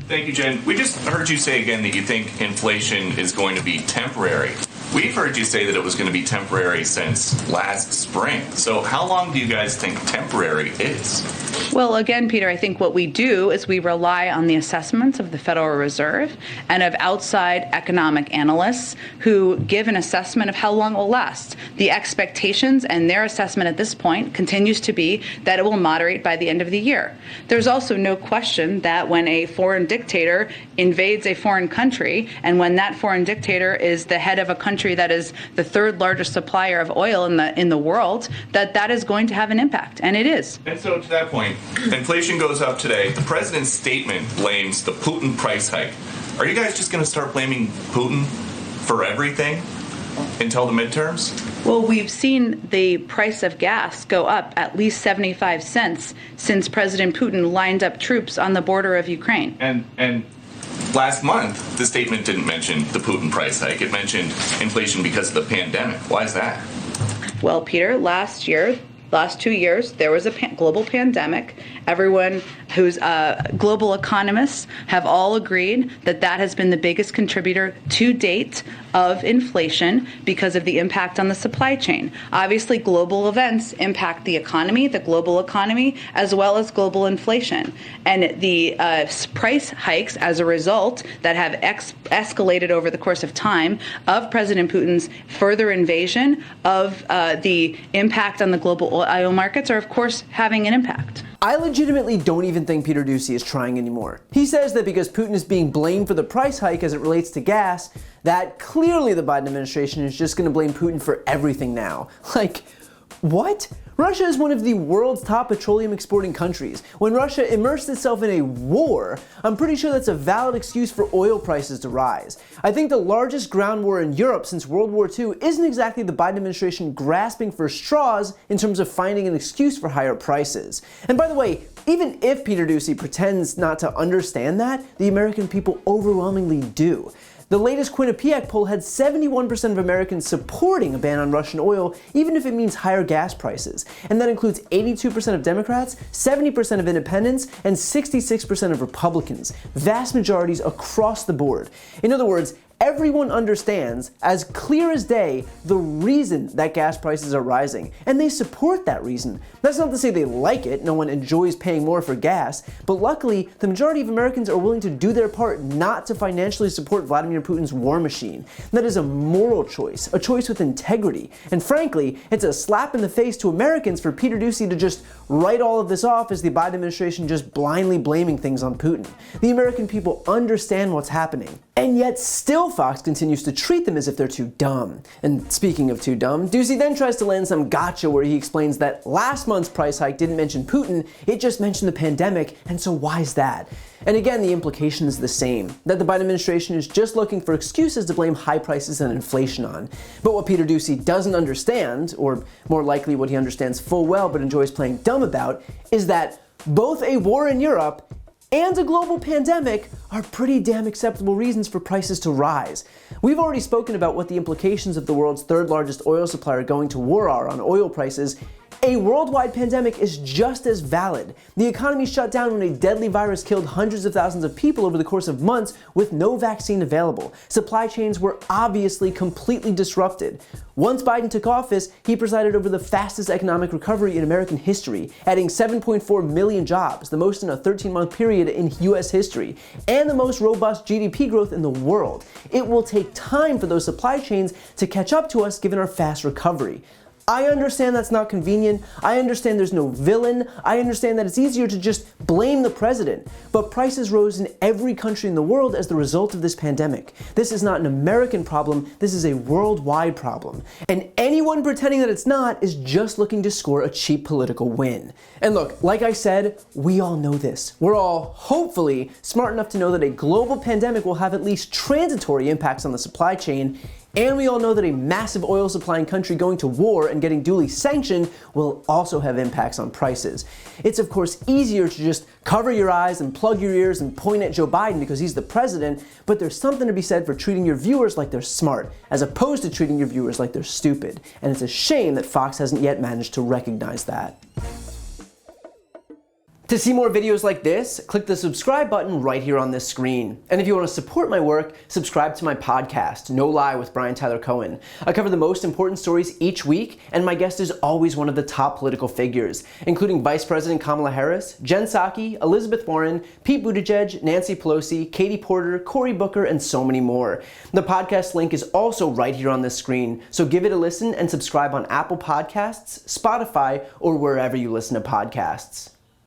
Thank you, Jen. We just heard you say again that you think inflation is going to be temporary. We've heard you say that it was going to be temporary since last spring. So how long do you guys think temporary is? Well, again, Peter, I think what we do is we rely on the assessments of the Federal Reserve and of outside economic analysts who give an assessment of how long it will last. The expectations and their assessment at this point continues to be that it will moderate by the end of the year. There's also no question that when a foreign dictator invades a foreign country, and when that foreign dictator is the head of a country that is the third largest supplier of oil in the world, that is going to have an impact, and it is. And so to that point, inflation goes up today. The president's statement blames the Putin price hike. Are you guys just going to start blaming Putin for everything until the midterms? Well, we've seen the price of gas go up at least 75 cents since President Putin lined up troops on the border of Ukraine. And last month, the statement didn't mention the Putin price hike. It mentioned inflation because of the pandemic. Why is that? Well, Peter, last 2 years, there was a global pandemic. Everyone who's global economists have all agreed that has been the biggest contributor to date of inflation because of the impact on the supply chain. Obviously, global events impact the economy, the global economy, as well as global inflation. And the price hikes as a result that have escalated over the course of time of President Putin's further invasion of the impact on the global oil markets are, of course, having an impact. I legitimately don't even think Peter Doocy is trying anymore. He says that because Putin is being blamed for the price hike as it relates to gas, that clearly the Biden administration is just going to blame Putin for everything now. Like, what? Russia is one of the world's top petroleum exporting countries. When Russia immersed itself in a war, I'm pretty sure that's a valid excuse for oil prices to rise. I think the largest ground war in Europe since World War II isn't exactly the Biden administration grasping for straws in terms of finding an excuse for higher prices. And by the way, even if Peter Doocy pretends not to understand that, the American people overwhelmingly do. The latest Quinnipiac poll had 71% of Americans supporting a ban on Russian oil, even if it means higher gas prices. And that includes 82% of Democrats, 70% of independents, and 66% of Republicans. Vast majorities across the board. In other words, everyone understands, as clear as day, the reason that gas prices are rising, and they support that reason. That's not to say they like it, no one enjoys paying more for gas, but luckily, the majority of Americans are willing to do their part not to financially support Vladimir Putin's war machine. That is a moral choice, a choice with integrity, and frankly, it's a slap in the face to Americans for Peter Doocy to just write all of this off as the Biden administration just blindly blaming things on Putin. The American people understand what's happening, and yet still Fox continues to treat them as if they're too dumb. And speaking of too dumb, Doocy then tries to land some gotcha where he explains that last month's price hike didn't mention Putin, it just mentioned the pandemic, and so why's that? And again, the implication is the same, that the Biden administration is just looking for excuses to blame high prices and inflation on. But what Peter Doocy doesn't understand, or more likely what he understands full well but enjoys playing dumb about, is that both a war in Europe and a global pandemic are pretty damn acceptable reasons for prices to rise. We've already spoken about what the implications of the world's third largest oil supplier going to war are on oil prices. A worldwide pandemic is just as valid. The economy shut down when a deadly virus killed hundreds of thousands of people over the course of months with no vaccine available. Supply chains were obviously completely disrupted. Once Biden took office, he presided over the fastest economic recovery in American history, adding 7.4 million jobs, the most in a 13-month period in U.S. history, and the most robust GDP growth in the world. It will take time for those supply chains to catch up to us given our fast recovery. I understand that's not convenient, I understand there's no villain, I understand that it's easier to just blame the president, but prices rose in every country in the world as the result of this pandemic. This is not an American problem, this is a worldwide problem. And anyone pretending that it's not is just looking to score a cheap political win. And look, like I said, we all know this. We're all, hopefully, smart enough to know that a global pandemic will have at least transitory impacts on the supply chain. And we all know that a massive oil supplying country going to war and getting duly sanctioned will also have impacts on prices. It's of course easier to just cover your eyes and plug your ears and point at Joe Biden because he's the president, but there's something to be said for treating your viewers like they're smart, as opposed to treating your viewers like they're stupid. And it's a shame that Fox hasn't yet managed to recognize that. To see more videos like this, click the subscribe button right here on this screen. And if you want to support my work, subscribe to my podcast, No Lie with Brian Tyler Cohen. I cover the most important stories each week, and my guest is always one of the top political figures, including Vice President Kamala Harris, Jen Psaki, Elizabeth Warren, Pete Buttigieg, Nancy Pelosi, Katie Porter, Cory Booker, and so many more. The podcast link is also right here on this screen, so give it a listen and subscribe on Apple Podcasts, Spotify, or wherever you listen to podcasts.